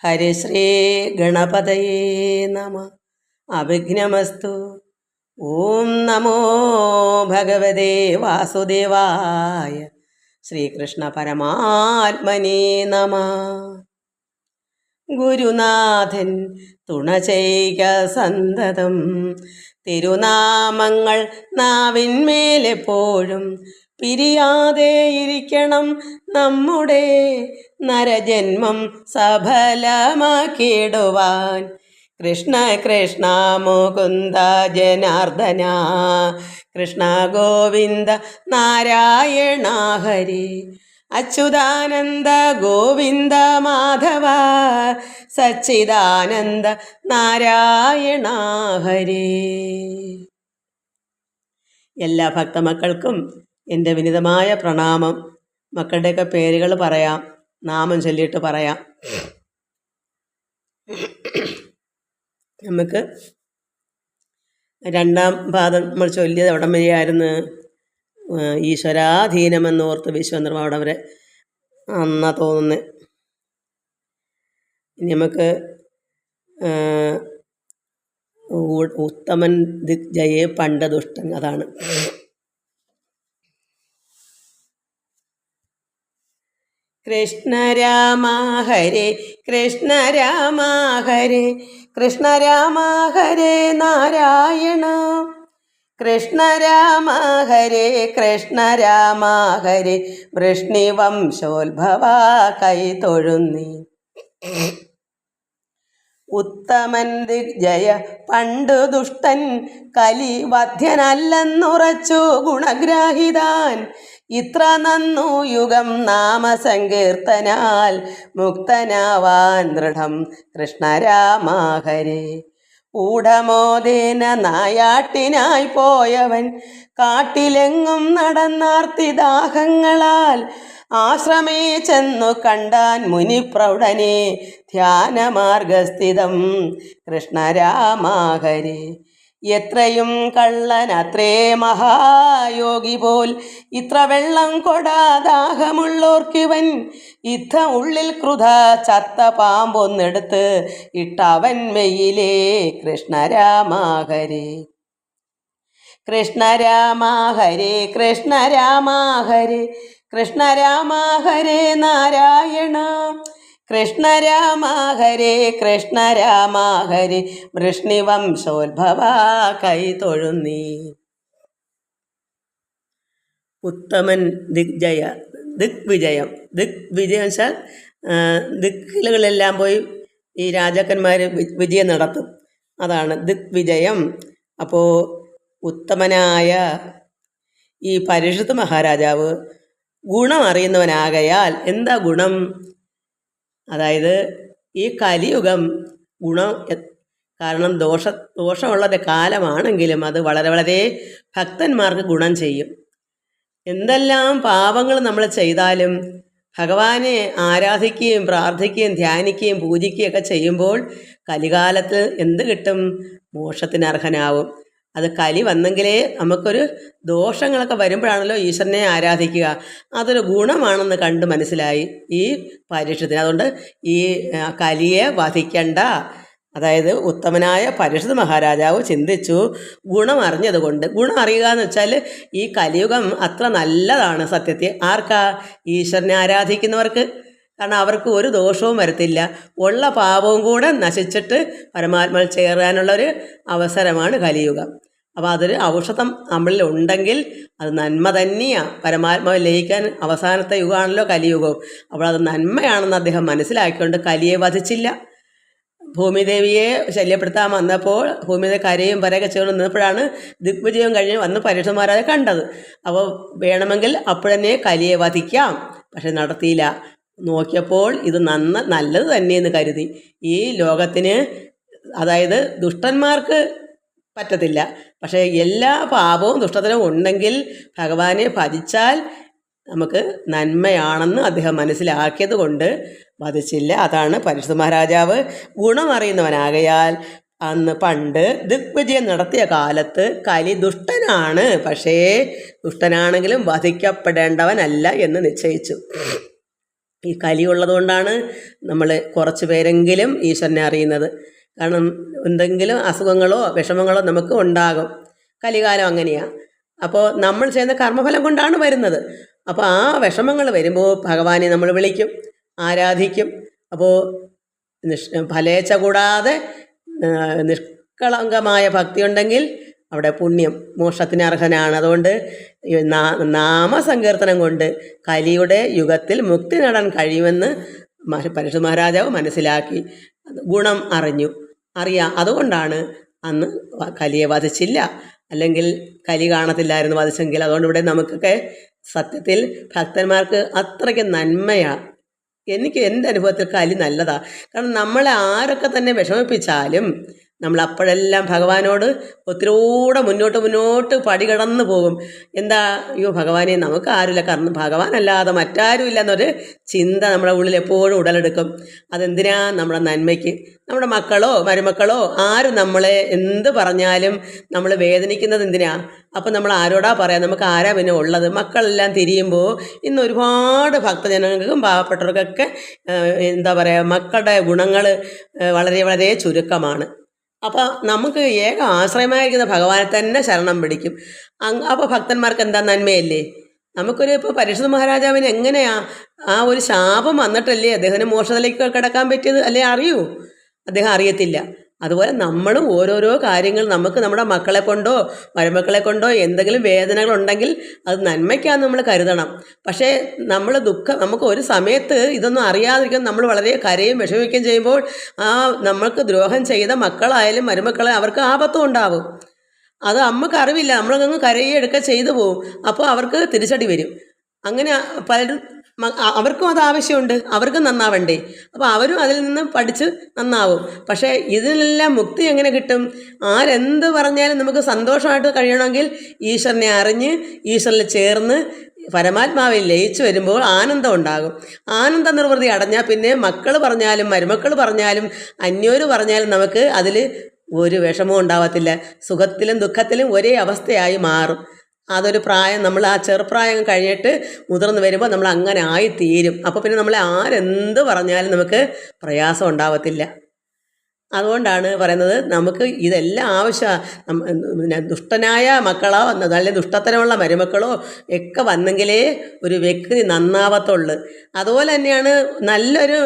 ഹരിശ്രീ ഗണപതയേ നമ. അവിഘ്നമസ്തു. ഓം നമോ ഭഗവതേ വാസുദേവായ. ശ്രീകൃഷ്ണ പരമാത്മനേ നമ. ഗുരുനാഥൻ തുണ ചെയ്ക സന്തതം, തിരുനാമങ്ങൾ നാവിന്മേലെപ്പോഴും പിരിയാതെയിരിക്കണം നമ്മുടെ നരജന്മം സഫലമാക്കിടുവാൻ. കൃഷ്ണ കൃഷ്ണ മുകുന്ദ ജനാർദ്ദന, കൃഷ്ണ ഗോവിന്ദ നാരായണ ഹരി. അച്യുതാനന്ദ ഗോവിന്ദ മാധവ, സച്ചിദാനന്ദ നാരായണ ഹരി. എല്ലാ ഭക്തമക്കൾക്കും എൻ്റെ വിനിതമായ പ്രണാമം. മക്കളുടെയൊക്കെ പേരുകൾ പറയാം, നാമം ചൊല്ലിയിട്ട് പറയാം. നമുക്ക് രണ്ടാം പാദം നമ്മൾ ചൊല്ലിയത് എവിടം വരെയായിരുന്നു? ഈശ്വരാധീനമെന്നോർത്ത് വിശ്വചന്ദ്രമ അവിടെ വരെ അന്നാ തോന്നുന്നത്. ഇനി നമുക്ക് ഉത്തമൻ ദിഗ്ജയേ പണ്ട് ദുഷ്ടൻ, അതാണ്. കൃഷ്ണ രാമ ഹരേ കൃഷ്ണ രാമ ഹരേ, കൃഷ്ണ രാമ ഹരേ നാരായണ. കൃഷ്ണ രാമ ഹരേ കൃഷ്ണ രാമ ഹരേ, വൃഷ്ണിവംശോത്ഭവ കൈ തൊഴുന്നീ. ഉത്തമൻ ദിഗ്ജയ പണ്ടു ദുഷ്ടൻ, കലിവധ്യനല്ലെന്നുറച്ചു ഗുണഗ്രാഹിതാൻ. ഇത്ര നന്നു യുഗം നാമസങ്കീർത്തനാൽ, മുക്തനാവാൻ ദൃഢം കൃഷ്ണ രാമ ഹരേ. ഊഢമോദേന നായാട്ടിനായി പോയവൻ, കാട്ടിലെങ്ങും നടന്നാർത്തിദാഹങ്ങളാൽ. ആശ്രമേ ചെന്നു കണ്ടാൻ മുനിപ്രൗഢനെ, ധ്യാനമാർഗസ്ഥിതം കൃഷ്ണ രാമ ഹരേ. എത്രയും കള്ളൻ അത്രേ മഹായോഗി പോൽ, ഇത്ര വെള്ളം കൊടാദാഹമുള്ളോർക്കിവൻ. യുദ്ധം ഉള്ളിൽ കൃത ചത്ത പാമ്പൊന്നെടുത്ത് ഇട്ടവൻ മെയിലേ കൃഷ്ണ രാമ ഹരേ. കൃഷ്ണ രാമ ഹരേ കൃഷ്ണ രാമ ഹരേ, കൃഷ്ണ രാമ ഹരേ നാരായണ. കൃഷ്ണ രാമ ഹരേ കൃഷ്ണ രാമ ഹരേ, വൃഷ്ണിവംശോത്ഭവ കൈ തൊഴുന്നീ. ഉത്തമൻ ദിഗ്ജയ, ദിഗ്വിജയം. ദിഗ്വിജയം വെച്ചാൽ ദിക്കുകളെല്ലാം പോയി ഈ രാജാക്കന്മാർ വിജയം നടത്തും, അതാണ് ദിഗ്വിജയം. അപ്പോൾ ഉത്തമനായ ഈ പരീക്ഷിത് മഹാരാജാവ് ഗുണം അറിയുന്നവനാകയാൽ, എന്താ ഗുണം? അതായത് ഈ കലിയുഗം ഗുണം, കാരണം ദോഷമുള്ളൊരു കാലമാണെങ്കിലും അത് വളരെ വളരെ ഭക്തന്മാർക്ക് ഗുണം ചെയ്യും. എന്തെല്ലാം പാപങ്ങൾ നമ്മൾ ചെയ്താലും ഭഗവാനെ ആരാധിക്കുകയും പ്രാർത്ഥിക്കുകയും ധ്യാനിക്കുകയും പൂജിക്കുകയും ഒക്കെ ചെയ്യുമ്പോൾ കലികാലത്ത് എന്ത് കിട്ടും? മോക്ഷത്തിന് അർഹനാവും. അത് കലി വന്നെങ്കിലേ നമുക്കൊരു ദോഷങ്ങളൊക്കെ വരുമ്പോഴാണല്ലോ ഈശ്വരനെ ആരാധിക്കുക. അതൊരു ഗുണമാണെന്ന് കണ്ട് മനസ്സിലായി ഈ പരീക്ഷത്തിന്. അതുകൊണ്ട് ഈ കലിയെ വധിക്കണ്ട. അതായത് ഉത്തമനായ പരീക്ഷിത് മഹാരാജാവ് ചിന്തിച്ചു, ഗുണം അറിഞ്ഞതുകൊണ്ട്. ഗുണം അറിയുക എന്ന് വെച്ചാൽ ഈ കലിയുഗം അത്ര നല്ലതാണ് സത്യത്തിൽ. ആർക്കാ? ഈശ്വരനെ ആരാധിക്കുന്നവർക്ക്. കാരണം അവർക്ക് ഒരു ദോഷവും വരത്തില്ല. ഉള്ള പാപവും കൂടെ നശിച്ചിട്ട് പരമാത്മാവിൽ ചേരാനുള്ളൊരു അവസരമാണ് കലിയുഗം. അപ്പോൾ അതൊരു ഔഷധം നമ്മളിൽ ഉണ്ടെങ്കിൽ അത് നന്മ തന്നെയാണ്. പരമാത്മാവിൽ ലയിക്കാൻ അവസാനത്തെ യുഗമാണല്ലോ കലിയുഗവും. അപ്പോൾ അത് നന്മയാണെന്ന് അദ്ദേഹം മനസ്സിലാക്കിക്കൊണ്ട് കലിയെ വധിച്ചില്ല. ഭൂമിദേവിയെ ശല്യപ്പെടുത്താൻ വന്നപ്പോൾ ഭൂമിദേവി കരയും പരയൊക്കെ ചേർന്ന് നിന്നപ്പോഴാണ് ദിഗ്വിജയം കഴിഞ്ഞ് വന്ന് പരീക്ഷിത് മഹാരാജ കണ്ടത്. അപ്പോൾ വേണമെങ്കിൽ അപ്പോഴന്നെ കലിയെ വധിക്കാം, പക്ഷെ നടത്തിയില്ല. നോക്കിയപ്പോൾ ഇത് നല്ലത് തന്നെയെന്ന് കരുതി. ഈ ലോകത്തിന്, അതായത് ദുഷ്ടന്മാർക്ക് പറ്റത്തില്ല, പക്ഷേ എല്ലാ പാപവും ദുഷ്ടത്തിനും ഉണ്ടെങ്കിൽ ഭഗവാനെ ഭജിച്ചാൽ നമുക്ക് നന്മയാണെന്ന് അദ്ദേഹം മനസ്സിലാക്കിയത് കൊണ്ട് വധിച്ചില്ല. അതാണ് പരീക്ഷിത് മഹാരാജാവ് ഗുണം അറിയുന്നവനാകയാൽ അന്ന് പണ്ട് ദിഗ്വിജയം നടത്തിയ കാലത്ത് കലി ദുഷ്ടനാണ്, പക്ഷേ ദുഷ്ടനാണെങ്കിലും വധിക്കപ്പെടേണ്ടവനല്ല എന്ന് നിശ്ചയിച്ചു. ഈ കലിയുള്ളത് കൊണ്ടാണ് നമ്മൾ കുറച്ച് പേരെങ്കിലും ഈശ്വരനെ അറിയുന്നത്. കാരണം എന്തെങ്കിലും അസുഖങ്ങളോ വിഷമങ്ങളോ നമുക്ക് ഉണ്ടാകും. കലികാലം അങ്ങനെയാണ്. അപ്പോൾ നമ്മൾ ചെയ്യുന്ന കർമ്മഫലം കൊണ്ടാണ് വരുന്നത്. അപ്പോൾ ആ വിഷമങ്ങൾ വരുമ്പോൾ ഭഗവാനെ നമ്മൾ വിളിക്കും, ആരാധിക്കും. അപ്പോൾ ഫലേച്ഛ കൂടാതെ നിഷ്കളങ്കമായ ഭക്തി ഉണ്ടെങ്കിൽ അവിടെ പുണ്യം മോക്ഷത്തിന് അർഹനാണ്. അതുകൊണ്ട് നാമസങ്കീർത്തനം കൊണ്ട് കലിയുടെ യുഗത്തിൽ മുക്തി നേടാൻ കഴിയുമെന്ന് പരീക്ഷിത് മഹാരാജാവ് മനസ്സിലാക്കി, ഗുണം അറിയാം. അതുകൊണ്ടാണ് അന്ന് കലിയെ വധിച്ചില്ല. അല്ലെങ്കിൽ കലി കാണത്തില്ലായിരുന്നു വധിച്ചെങ്കിൽ. അതുകൊണ്ട് ഇവിടെ നമുക്കൊക്കെ സത്യത്തിൽ ഭക്തന്മാർക്ക് അത്രയ്ക്ക് നന്മയാണ്. എനിക്ക് എൻ്റെ അനുഭവത്തിൽ കലി നല്ലതാണ്. കാരണം നമ്മളെ ആരൊക്കെ തന്നെ വിഷമിപ്പിച്ചാലും നമ്മൾ അപ്പോഴെല്ലാം ഭഗവാനോട് ഒത്തിരിയൂടെ മുന്നോട്ട് പടി കടന്നു പോകും. എന്താ, അയ്യോ ഭഗവാനെ നമുക്ക് ആരുമില്ല, കാരണം ഭഗവാനല്ലാതെ മറ്റാരും ഇല്ല എന്നൊരു ചിന്ത നമ്മുടെ ഉള്ളിൽ എപ്പോഴും ഉടലെടുക്കും. അതെന്തിനാ? നമ്മുടെ നന്മയ്ക്ക്. നമ്മുടെ മക്കളോ മരുമക്കളോ ആരും നമ്മളെ എന്ത് പറഞ്ഞാലും നമ്മൾ വേദനിക്കുന്നത് എന്തിനാ? അപ്പം നമ്മൾ ആരോടാ പറയാം? നമുക്ക് ആരാ പിന്നെ ഉള്ളത്? മക്കളെല്ലാം തിരിയുമ്പോൾ ഇന്ന് ഒരുപാട് ഭക്തജനങ്ങൾക്കും പാവപ്പെട്ടവർക്കൊക്കെ എന്താ പറയുക, മക്കളുടെ ഗുണങ്ങൾ വളരെ വളരെ ചുരുക്കമാണ്. അപ്പോൾ നമുക്ക് ഏക ആശ്രയമായിരിക്കുന്ന ഭഗവാനെ തന്നെ ശരണം പിടിക്കും. അപ്പോൾ ഭക്തന്മാർക്ക് എന്താ നന്മയല്ലേ? നമുക്കൊരു ഇപ്പോൾ പരീക്ഷിത് മഹാരാജാവിന് എങ്ങനെയാ ആ ഒരു ശാപം വന്നിട്ടല്ലേ അദ്ദേഹത്തിന് മോക്ഷത്തിലേക്ക് കിടക്കാൻ പറ്റിയത്? അല്ലേ അറിയൂ? അദ്ദേഹം അറിയത്തില്ല. അതുപോലെ നമ്മളും ഓരോരോ കാര്യങ്ങൾ നമുക്ക് നമ്മുടെ മക്കളെ കൊണ്ടോ മരുമക്കളെ കൊണ്ടോ എന്തെങ്കിലും വേദനകളുണ്ടെങ്കിൽ അത് നന്മയ്ക്കാന്ന് നമ്മൾ കരുതണം. പക്ഷേ നമുക്ക് ഒരു സമയത്ത് ഇതൊന്നും അറിയാതിരിക്കും, നമ്മൾ വളരെ കരയും വിഷമിക്കുകയും ചെയ്യുമ്പോൾ നമ്മൾക്ക് ദ്രോഹം ചെയ്ത മക്കളായാലും മരുമക്കളെ അവർക്ക് ആപത്തും ഉണ്ടാവും. അത് അമ്മക്ക് അറിവില്ല, നമ്മളങ്ങ് കരയെടുക്കുക ചെയ്തു പോവും. അപ്പോൾ അവർക്ക് തിരിച്ചടി വരും. അങ്ങനെ പലരും അവർക്കും അത് ആവശ്യമുണ്ട്, അവർക്കും നന്നാവണ്ടേ. അപ്പോൾ അവരും അതിൽ നിന്ന് പഠിച്ച് നന്നാവും. പക്ഷേ ഇതിനെല്ലാം മുക്തി എങ്ങനെ കിട്ടും? ആരെന്ത് പറഞ്ഞാലും നമുക്ക് സന്തോഷമായിട്ട് കഴിയണമെങ്കിൽ ഈശ്വരനെ അറിഞ്ഞ് ഈശ്വരനിൽ ചേർന്ന് പരമാത്മാവിൽ ലയിച്ചു വരുമ്പോൾ ആനന്ദം ഉണ്ടാകും. ആനന്ദ നിർവൃതി അടഞ്ഞാൽ പിന്നെ മക്കൾ പറഞ്ഞാലും മരുമക്കൾ പറഞ്ഞാലും അന്യോര് പറഞ്ഞാലും നമുക്ക് അതിൽ ഒരു വിഷമവും ഉണ്ടാവത്തില്ല. സുഖത്തിലും ദുഃഖത്തിലും ഒരേ അവസ്ഥയായി മാറും. അതൊരു പ്രായം, നമ്മൾ ആ ചെറുപ്രായം കഴിഞ്ഞിട്ട് മുതിർന്ന് വരുമ്പോൾ നമ്മൾ അങ്ങനെ ആയിത്തീരും. അപ്പോൾ പിന്നെ നമ്മളെ ആരെന്ത് പറഞ്ഞാലും നമുക്ക് പ്രയാസം ഉണ്ടാവത്തില്ല. അതുകൊണ്ടാണ് പറയുന്നത് നമുക്ക് ഇതെല്ലാം ആവശ്യമാണ്. ദുഷ്ടനായ മക്കളോ അല്ലെങ്കിൽ ദുഷ്ടത്തരമുള്ള മരുമക്കളോ ഒക്കെ വന്നെങ്കിലേ ഒരു വ്യക്തി നന്നാവത്തുള്ളൂ. അതുപോലെ തന്നെയാണ് നല്ലൊരു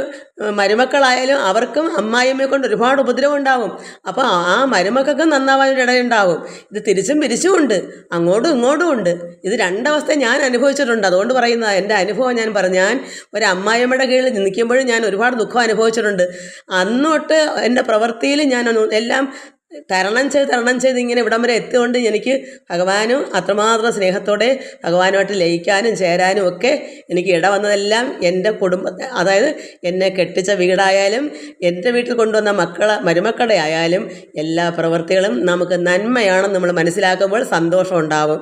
മരുമക്കളായാലും അവർക്കും അമ്മായിയമ്മയെ കൊണ്ട് ഒരുപാട് ഉപദ്രവം ഉണ്ടാവും. അപ്പോൾ ആ മരുമക്കൾക്കും നന്നാവാനൊരിടയുണ്ടാവും. ഇത് തിരിച്ചും പിരിച്ചുമുണ്ട്, അങ്ങോട്ടും ഇങ്ങോട്ടും ഉണ്ട്. ഇത് രണ്ടവസ്ഥ ഞാൻ അനുഭവിച്ചിട്ടുണ്ട്. അതുകൊണ്ട് പറയുന്നത് എൻ്റെ അനുഭവം ഞാൻ ഒരു അമ്മായിയമ്മയുടെ കീഴിൽ നിൽക്കുമ്പോഴും ഞാൻ ഒരുപാട് ദുഃഖം അനുഭവിച്ചിട്ടുണ്ട്. അന്നോട്ട് എൻ്റെ പ്രവൃത്തിയിൽ ഞാൻ എല്ലാം തരണം ചെയ്ത് ഇങ്ങനെ ഇവിടം വരെ എത്തിക്കൊണ്ട് എനിക്ക് ഭഗവാനും അത്രമാത്രം സ്നേഹത്തോടെ ഭഗവാനുമായിട്ട് ലയിക്കാനും ചേരാനും ഒക്കെ എനിക്ക് ഇടവന്നതെല്ലാം എൻ്റെ കുടുംബത്തെ, അതായത് എന്നെ കെട്ടിച്ച വീടായാലും എൻ്റെ വീട്ടിൽ കൊണ്ടുവന്ന മരുമക്കളുടെ ആയാലും എല്ലാ പ്രവൃത്തികളും നമുക്ക് നന്മയാണെന്ന് നമ്മൾ മനസ്സിലാക്കുമ്പോൾ സന്തോഷം ഉണ്ടാവും.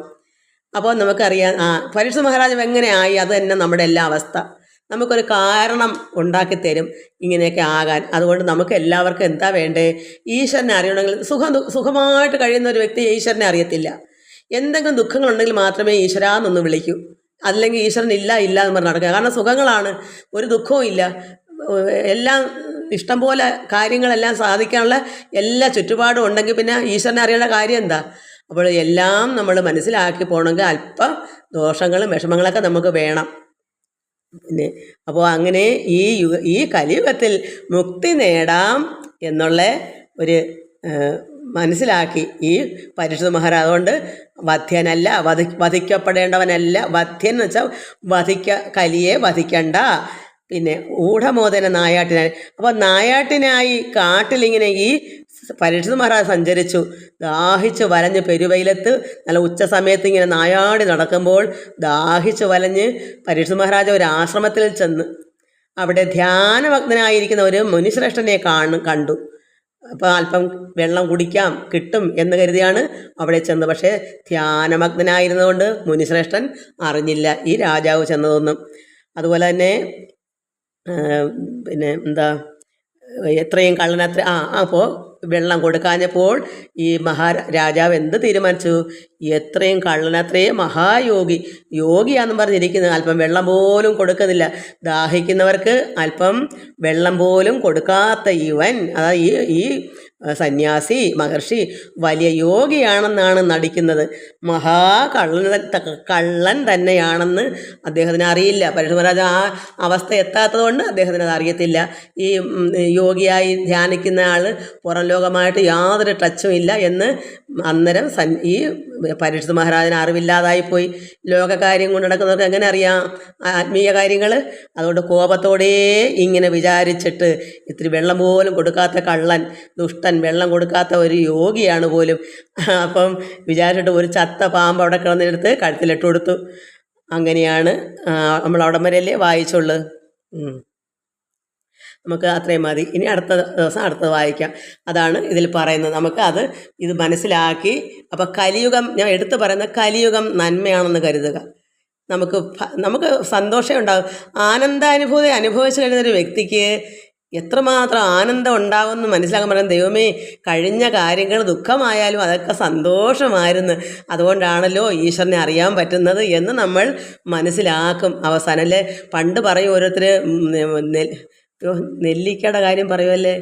അപ്പോൾ നമുക്കറിയാം പരീക്ഷിത് മഹാരാജാവ് എങ്ങനെയായി, അത് തന്നെ നമ്മുടെ എല്ലാ അവസ്ഥ. നമുക്കൊരു കാരണം ഉണ്ടാക്കി തരും ഇങ്ങനെയൊക്കെ ആകാൻ. അതുകൊണ്ട് നമുക്ക് എല്ലാവർക്കും എന്താ വേണ്ടേ? ഈശ്വരനെ അറിയണമെങ്കിൽ സുഖമായിട്ട് കഴിയുന്ന ഒരു വ്യക്തി ഈശ്വരനെ അറിയത്തില്ല. എന്തെങ്കിലും ദുഃഖങ്ങളുണ്ടെങ്കിൽ മാത്രമേ ഈശ്വരാന്നൊന്ന് വിളിക്കൂ. അല്ലെങ്കിൽ ഈശ്വരൻ ഇല്ല എന്ന് പറഞ്ഞ് നടക്കുക. കാരണം സുഖങ്ങളാണ്, ഒരു ദുഃഖവും ഇല്ല. എല്ലാം ഇഷ്ടംപോലെ കാര്യങ്ങളെല്ലാം സാധിക്കാനുള്ള എല്ലാ ചുറ്റുപാടും ഉണ്ടെങ്കിൽ പിന്നെ ഈശ്വരനെ അറിയേണ്ട കാര്യം എന്താ? അപ്പോൾ എല്ലാം നമ്മൾ മനസ്സിലാക്കി പോകണമെങ്കിൽ അല്പം ദോഷങ്ങളും വിഷമങ്ങളൊക്കെ നമുക്ക് വേണം. പിന്നെ അപ്പോൾ അങ്ങനെ ഈ കലിയുഗത്തിൽ മുക്തി നേടാം എന്നുള്ള ഒരു മനസ്സിലാക്കി ഈ പരീക്ഷിത് മഹാരാജ്. അതുകൊണ്ട് വധ്യനല്ല, വധിക്കപ്പെടേണ്ടവനല്ല. വധ്യൻ എന്ന് വെച്ചാൽ കലിയെ വധിക്കണ്ട. പിന്നെ ഊഢമോദന നായാട്ടിനായി. അപ്പോൾ നായാട്ടിനായി കാട്ടിലിങ്ങനെ ഈ പരീക്ഷിത് മഹാരാജ് സഞ്ചരിച്ചു. ദാഹിച്ച് വലഞ്ഞ് പെരുവെയിലത്ത് നല്ല ഉച്ച സമയത്ത് ഇങ്ങനെ നായാടി നടക്കുമ്പോൾ ദാഹിച്ച് വലഞ്ഞ് പരീക്ഷിത് മഹാരാജ് ഒരു ആശ്രമത്തിൽ ചെന്ന് അവിടെ ധ്യാനമഗ്നായിരിക്കുന്ന ഒരു മുനിശ്രേഷ്ഠനെ കണ്ടു. അപ്പോൾ അല്പം വെള്ളം കുടിക്കാം കിട്ടും എന്ന് കരുതിയാണ് അവിടെ ചെന്നത്. പക്ഷേ ധ്യാനമഗ്നായിരുന്നതുകൊണ്ട് മുനിശ്രേഷ്ഠൻ അറിഞ്ഞില്ല ഈ രാജാവ് ചെന്നതൊന്നും. അതുപോലെ തന്നെ പിന്നെ എത്രയും കള്ളനത്ര അപ്പോൾ വെള്ളം കൊടുക്കാഞ്ഞപ്പോൾ ഈ മഹാരാജാവ് എന്ത് തീരുമാനിച്ചു? എത്രയും കള്ളനത്രയും മഹായോഗി, യോഗിയാണെന്ന് പറഞ്ഞിരിക്കുന്നത് അല്പം വെള്ളം പോലും കൊടുക്കുന്നില്ല. ദാഹിക്കുന്നവർക്ക് അല്പം വെള്ളം പോലും കൊടുക്കാത്ത ഇവൻ, അതായത് ഈ സന്യാസി മഹർഷി വലിയ യോഗിയാണെന്നാണ് നടിക്കുന്നത്. കള്ളൻ തന്നെയാണെന്ന് അദ്ദേഹത്തിന് അറിയില്ല. പരീക്ഷ മഹാരാജ ആ അവസ്ഥ എത്താത്തത് കൊണ്ട് അദ്ദേഹത്തിന് അത് അറിയത്തില്ല. ഈ യോഗിയായി ധ്യാനിക്കുന്ന ആൾ പുറം ലോകമായിട്ട് യാതൊരു ടച്ചും ഇല്ല എന്ന് അന്നേരം ഈ പരീക്ഷ മഹാരാജന് അറിവില്ലാതായിപ്പോയി. ലോകകാര്യം കൊണ്ട് നടക്കുന്നവർക്ക് എങ്ങനെ അറിയാം ആത്മീയ കാര്യങ്ങൾ? അതുകൊണ്ട് കോപത്തോടെ ഇങ്ങനെ വിചാരിച്ചിട്ട് ഇത്തിരി വെള്ളം പോലും കൊടുക്കാത്ത കള്ളൻ, ദുഷ്ടൻ, വെള്ളം കൊടുക്കാത്ത ഒരു യോഗിയാണ് പോലും. അപ്പം വിചാരിച്ചിട്ട് ഒരു ചത്ത പാമ്പ് അവിടെ കിടന്നെടുത്ത് കഴുത്തിലിട്ട് കൊടുത്തു. അങ്ങനെയാണ് നമ്മൾ അവിടം വരെയല്ലേ വായിച്ചുള്ളത്. നമുക്ക് അത്രയും മതി. ഇനി അടുത്ത ദിവസം അടുത്തത് വായിക്കാം. അതാണ് ഇതിൽ പറയുന്നത്. നമുക്ക് ഇത് മനസ്സിലാക്കി, അപ്പോൾ കലിയുഗം, ഞാൻ എടുത്തു പറയുന്ന കലിയുഗം നന്മയാണെന്ന് കരുതുക. നമുക്ക് സന്തോഷം ഉണ്ടാകും. ആനന്ദാനുഭൂതി അനുഭവിച്ചു കഴിയുന്നൊരു വ്യക്തിക്ക് എത്രമാത്രം ആനന്ദം ഉണ്ടാകുമെന്ന് മനസ്സിലാക്കാൻ പറയാം. ദൈവമേ, കഴിഞ്ഞ കാര്യങ്ങൾ ദുഃഖമായാലും അതൊക്കെ സന്തോഷമായിരുന്നു, അതുകൊണ്ടാണല്ലോ ഈശ്വരനെ അറിയാൻ പറ്റുന്നത് എന്ന് നമ്മൾ മനസ്സിലാക്കും അവസാനം. അല്ലേ, പണ്ട് പറയും ഓരോരുത്തർ, നെല്ലിക്കയുടെ കാര്യം പറയുമല്ലേ,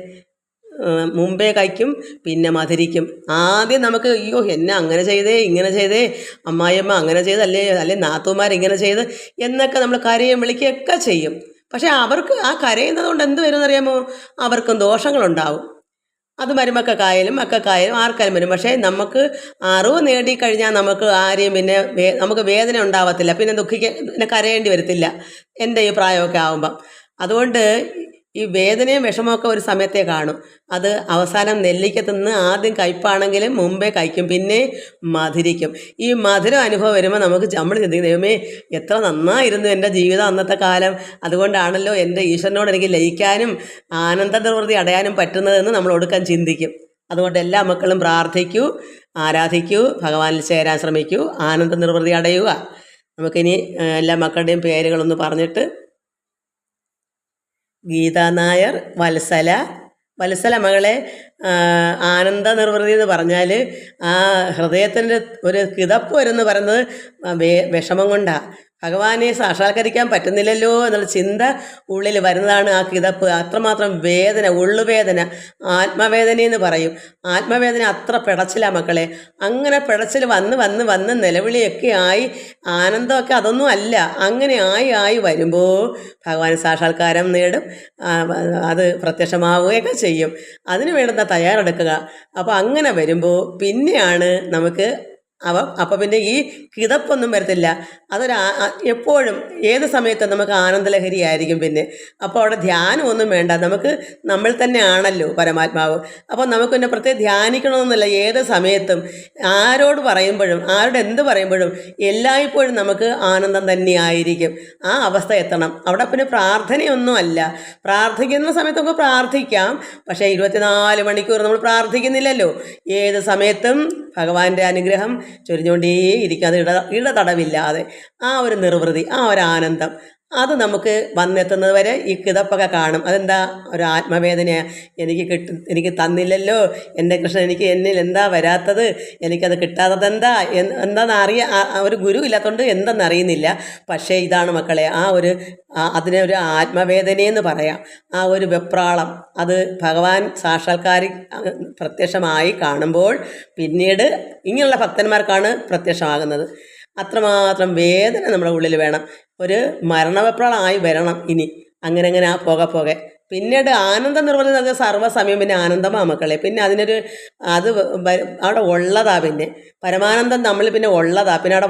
മുമ്പേ കഴിക്കും പിന്നെ മധുരിക്കും. ആദ്യം നമുക്ക് അയ്യോ എന്നെ അങ്ങനെ ചെയ്തേ ഇങ്ങനെ ചെയ്തേ, അമ്മായിയമ്മ അങ്ങനെ ചെയ്തല്ലേ, അല്ലെ നാത്തൂമാരിങ്ങനെ ചെയ്ത് എന്നൊക്കെ നമ്മൾ കരയും വിളിക്കുകയൊക്കെ ചെയ്യും. പക്ഷേ അവർക്ക് ആ കരയുന്നത് കൊണ്ട് എന്ത് വരുമെന്നറിയാമോ? അവർക്കും ദോഷങ്ങളുണ്ടാവും. അത് മരുമക്കൾക്കായാലും മക്കൾക്കായാലും ആർക്കായാലും വരും. പക്ഷേ നമുക്ക് അറിവ് നേടിക്കഴിഞ്ഞാൽ നമുക്ക് ആരെയും പിന്നെ നമുക്ക് വേദന ഉണ്ടാവത്തില്ല, പിന്നെ കരയേണ്ടി വരത്തില്ല എൻ്റെ ഈ പ്രായമൊക്കെ ആകുമ്പം. അതുകൊണ്ട് ഈ വേദനയും വിഷമമൊക്കെ ഒരു സമയത്തേ കാണും. അത് അവസാനം നെല്ലിക്ക തിന്ന് ആദ്യം കയ്പാണെങ്കിലും മുമ്പേ കഴിക്കും, പിന്നെ മധുരിക്കും. ഈ മധുരം അനുഭവം വരുമ്പോൾ നമ്മൾ ചിന്തിക്കും, ദൈവമേ എത്ര നന്നായിരുന്നു എൻ്റെ ജീവിതം അന്നത്തെ കാലം, അതുകൊണ്ടാണല്ലോ എൻ്റെ ഈശ്വരനോട് എനിക്ക് ലയിക്കാനും ആനന്ദ നിർവൃത്തി അടയാനും പറ്റുന്നതെന്ന് നമ്മൾ ഒടുക്കം ചിന്തിക്കും. അതുകൊണ്ട് എല്ലാ മക്കളും പ്രാർത്ഥിക്കൂ, ആരാധിക്കൂ, ഭഗവാനിൽ ചേരാൻ ശ്രമിക്കൂ, ആനന്ദ നിർവൃത്തി അടയുക. നമുക്കിനി എല്ലാ മക്കളുടെയും പേരുകളൊന്ന് പറഞ്ഞിട്ട്, ഗീതാ നായർ, വത്സല മകളെ, ആനന്ദ നിർവൃതി എന്ന് പറഞ്ഞാൽ ആ ഹൃദയത്തിൻ്റെ ഒരു കിതപ്പ് വരുമെന്ന് പറയുന്നത് വിഷമം കൊണ്ടാണ്. ഭഗവാനെ സാക്ഷാത്കരിക്കാൻ പറ്റുന്നില്ലല്ലോ എന്നുള്ള ചിന്ത ഉള്ളിൽ വരുന്നതാണ് ആ കിതപ്പ്. അത്രമാത്രം വേദന, ഉള്ളുവേദന, ആത്മവേദനയെന്ന് പറയും. ആത്മവേദന അത്ര പിടച്ചിലാണ് മക്കളെ. അങ്ങനെ പിടച്ചിൽ വന്ന് നിലവിളിയൊക്കെ ആയി, ആനന്ദമൊക്കെ അതൊന്നും അല്ല. അങ്ങനെ ആയി വരുമ്പോൾ ഭഗവാൻ സാക്ഷാത്കാരം നേടും, അത് പ്രത്യക്ഷമാവുകയൊക്കെ ചെയ്യും. അതിന് വേണ്ടുന്ന തയ്യാറെടുക്കുക. അപ്പോൾ അങ്ങനെ വരുമ്പോൾ പിന്നെയാണ് നമുക്ക് അപ്പം പിന്നെ ഈ കിതപ്പൊന്നും വരത്തില്ല. എപ്പോഴും ഏത് സമയത്തും നമുക്ക് ആനന്ദലഹരി ആയിരിക്കും. പിന്നെ അപ്പോൾ അവിടെ ധ്യാനമൊന്നും വേണ്ട, നമുക്ക് നമ്മൾ തന്നെ ആണല്ലോ പരമാത്മാവ്. അപ്പോൾ നമുക്ക് പിന്നെ പ്രത്യേകം ധ്യാനിക്കണമെന്നില്ല. ഏത് സമയത്തും ആരോട് പറയുമ്പോഴും ആരോട് എന്ത് പറയുമ്പോഴും എല്ലായ്പ്പോഴും നമുക്ക് ആനന്ദം തന്നെയായിരിക്കും. ആ അവസ്ഥ എത്തണം. അവിടെ പിന്നെ പ്രാർത്ഥനയൊന്നും അല്ല. പ്രാർത്ഥിക്കുന്ന സമയത്ത് നമുക്ക് പ്രാർത്ഥിക്കാം, പക്ഷേ 24 മണിക്കൂർ നമ്മൾ പ്രാർത്ഥിക്കുന്നില്ലല്ലോ. ഏത് സമയത്തും ഭഗവാന്റെ അനുഗ്രഹം ചൊരിഞ്ഞുകൊണ്ടേയിരിക്കും, അത് ഇടതടവില്ലാതെ. ആ ഒരു നിർവൃതി, ആ ഒരു ആനന്ദം, അത് നമുക്ക് വന്നെത്തുന്നത് വരെ ഈ കിതപ്പൊക്കെ കാണും. അതെന്താ? ഒരു ആത്മവേദനയാണ്. എനിക്ക് തന്നില്ലല്ലോ എൻ്റെ കൃഷ്ണൻ, എന്നിൽ എന്താ വരാത്തത്, എനിക്കത് കിട്ടാത്തത് എന്താണെന്ന് ഒരു ഗുരു ഇല്ലാത്തതുകൊണ്ട് എന്തെന്നറിയുന്നില്ല. പക്ഷേ ഇതാണ് മക്കളെ, അതിനെ ഒരു ആത്മവേദനയെന്ന് പറയാം. ആ ഒരു വെപ്രാളം, അത് ഭഗവാൻ സാക്ഷാത്കാരി പ്രത്യക്ഷമായി കാണുമ്പോൾ പിന്നീട് ഇങ്ങനെയുള്ള ഭക്തന്മാർക്കാണ് പ്രത്യക്ഷമാകുന്നത്. അത്രമാത്രം വേദന നമ്മുടെ ഉള്ളിൽ വേണം. ഒരു മരണവെപ്രാളമായി വരണം ഇനി. അങ്ങനെ ആ പോകെ പിന്നീട് ആനന്ദം നിർവൃതി സർവ്വസമയം പിന്നെ ആനന്ദമാ മക്കളെ. പിന്നെ അവിടെ ഉള്ളതാ. പിന്നെ പരമാനന്ദം നമ്മൾ പിന്നെ ഉള്ളതാ. പിന്നെ അവിടെ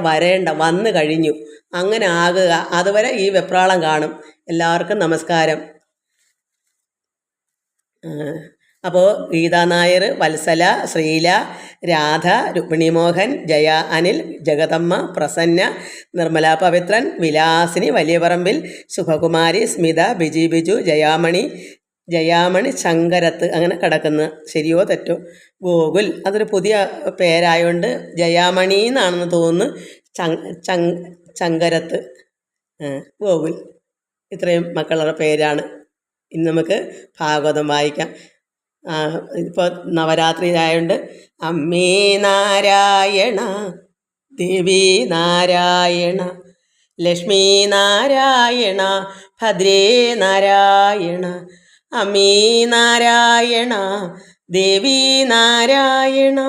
വന്നു കഴിഞ്ഞു. അങ്ങനെ ആകുക. അതുവരെ ഈ വെപ്രാളം കാണും. എല്ലാവർക്കും നമസ്കാരം. അപ്പോൾ ഗീതാ നായർ, വത്സല, ശ്രീല, രാധ, രുക്മിണി മോഹൻ, ജയ അനിൽ, ജഗദമ്മ, പ്രസന്ന, നിർമ്മല പവിത്രൻ, വിലാസിനി വലിയപറമ്പിൽ, ശുഭകുമാരി, സ്മിത, ബിജു, ജയാമണി ശങ്കരത്ത്, അങ്ങനെ കിടക്കുന്ന. ശരിയോ തെറ്റോ? ഗോകുൽ, അതൊരു പുതിയ പേരായതുകൊണ്ട് ജയാമണി എന്നാണെന്ന് തോന്നുന്നു. ശങ്കരത്ത്, ഗോകുൽ, ഇത്രയും മക്കളുടെ പേരാണ്. ഇന്ന് നമുക്ക് ഭാഗവതം വായിക്കാം. ഇപ്പോൾ നവരാത്രി ആയതുകൊണ്ട് അമ്മേ നാരായണ, ദേവി നാരായണ, ലക്ഷ്മി നാരായണ, ഭദ്രേ നാരായണ, അമ്മേ നാരായണ, ദേവി നാരായണ,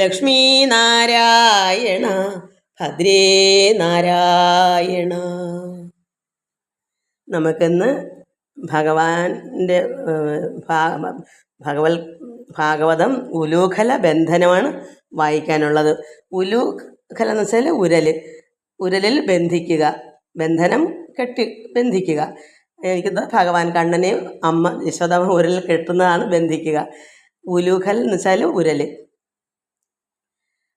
ലക്ഷ്മി നാരായണ, ഭദ്രേ നാരായണ. നമുക്കിന്ന് ഭഗവാന്റെ ഭാഗവതം ഉലൂഖല ബന്ധനമാണ് വായിക്കാനുള്ളത്. ഉലൂഖല എന്ന് വെച്ചാൽ ഉരലിൽ ബന്ധിക്കുക, ബന്ധനം കെട്ടി ബന്ധിക്കുക. എനിക്കിത് ഭഗവാൻ കണ്ണനെ അമ്മ യശോദാമ്മ ഉരലിൽ കെട്ടുന്നതാണ് ബന്ധിക്കുക. ഉലൂഖൽ എന്ന് വെച്ചാൽ ഉരൽ.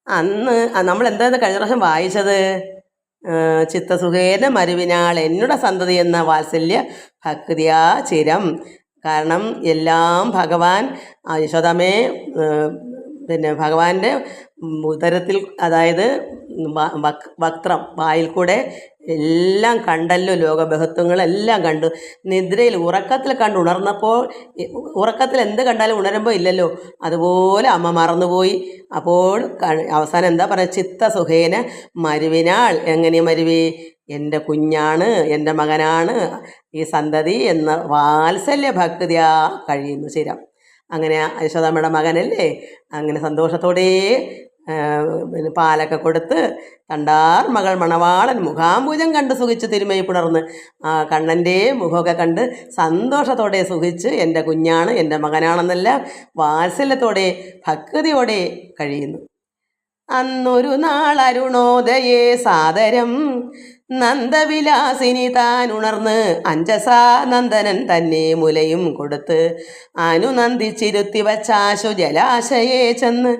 അന്ന് നമ്മൾ എന്തായിരുന്നു കഴിഞ്ഞ പ്രാവശ്യം വായിച്ചത്? ചിത്തസുഖേന മരുവിനാൾ എന്നുടെ സന്തതി എന്ന വാത്സല്യ ഭക്തിയാ ചിരം. കാരണം എല്ലാം ഭഗവാൻ യശോദാമ്മയെ പിന്നെ ഭഗവാന്റെ ഉദരത്തിൽ, അതായത് വക്ത്രം വായിൽ കൂടെ എല്ലാം കണ്ടല്ലോ, ലോകബഹത്വങ്ങളെല്ലാം കണ്ടു. നിദ്രയിൽ ഉറക്കത്തിൽ കണ്ട് ഉണർന്നപ്പോൾ, ഉറക്കത്തിൽ എന്ത് കണ്ടാലും ഉണരുമ്പോൾ ഇല്ലല്ലോ, അതുപോലെ അമ്മ മറന്നുപോയി. അപ്പോൾ അവസാനം എന്താ പറയുക? ചിത്തസുഖേന മരുവിനാൾ. എങ്ങനെ മരുവി? എൻ്റെ കുഞ്ഞാണ്, എൻ്റെ മകനാണ് ഈ സന്തതി എന്ന വാത്സല്യ ഭക്തിയാ കഴിയുന്നു ചിരം. അങ്ങനെ യശോദാമ്മയുടെ മകനല്ലേ, അങ്ങനെ സന്തോഷത്തോടെ പിന്നെ പാലൊക്കെ കൊടുത്ത് കണ്ടാർ മകൾ മണവാളൻ മുഖാംബുജം കണ്ട് സുഖിച്ച് തിരുമൈ പുണർന്ന് ആ കണ്ണൻ്റെ മുഖമൊക്കെ കണ്ട് സന്തോഷത്തോടെ സുഖിച്ച് എൻ്റെ കുഞ്ഞാണ്, എൻ്റെ മകനാണെന്നെല്ലാം വാത്സല്യത്തോടെ ഭക്തിയോടെ കഴിയുന്നു. അന്നൊരു നാൾ അരുണോദയേ സാദരം നന്ദവിലാസിനി താൻ ഉണർന്ന് അഞ്ജസാ നന്ദനൻ തന്നെ മുലയും കൊടുത്ത് അനുനന്ദിച്ചിരുത്തി വച്ചാശു ജലാശയെ ചെന്ന്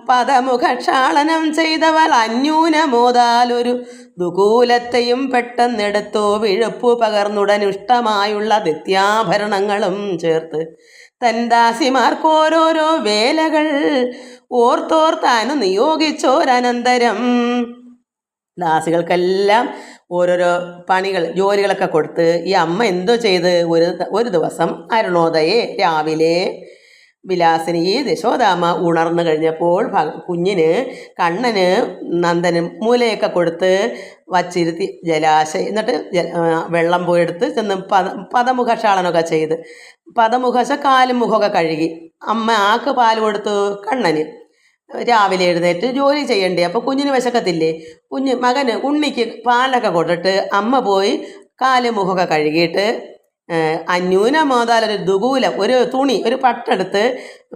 പദമുഖക്ഷാളനം ചെയ്തവൾ അന്യൂനമോതാലൊരു ദുകൂലത്തെയും പെട്ടെന്നെടുത്തു വിഴുപ്പു പകർന്നുടനിഷ്ടമായുള്ള നിത്യാഭരണങ്ങളും ചേർത്ത് തൻ ദാസിമാർക്കോരോരോ വേലകൾ ഓർത്തോർത്താനു നിയോഗിച്ചോരനന്തരം ദാസികൾക്കെല്ലാം ഓരോരോ പണികൾ, ജോലികളൊക്കെ കൊടുത്ത് ഈ അമ്മ എന്തോ ചെയ്ത് ഒരു ദിവസം അരുണോദയെ രാവിലെ വിലാസിനി യശോദാമ്മ ഉണർന്നു കഴിഞ്ഞപ്പോൾ കുഞ്ഞിന് കണ്ണന് നന്ദനും മൂലയൊക്കെ കൊടുത്ത് വച്ചിരുത്തി ജലാശയം, എന്നിട്ട് വെള്ളം പോയെടുത്ത് ചെന്ന് പദമുഖക്ഷാളനമൊക്കെ ചെയ്ത് പദമുഖശ കാലും മുഖമൊക്കെ കഴുകി അമ്മ ആക്ക് പാൽ കൊടുത്തു കണ്ണന്. രാവിലെ എഴുന്നേറ്റ് ജോലി ചെയ്യണ്ടേ, അപ്പോൾ കുഞ്ഞിന് വിശക്കത്തില്ലേ? മകന് ഉണ്ണിക്ക് പാലൊക്കെ കൊടുത്തിട്ട് അമ്മ പോയി കാല് മുഖമൊക്കെ കഴുകിയിട്ട് അന്യൂനമോതാലൊരു ദുകൂലം, ഒരു തുണി, ഒരു പട്ടെടുത്ത്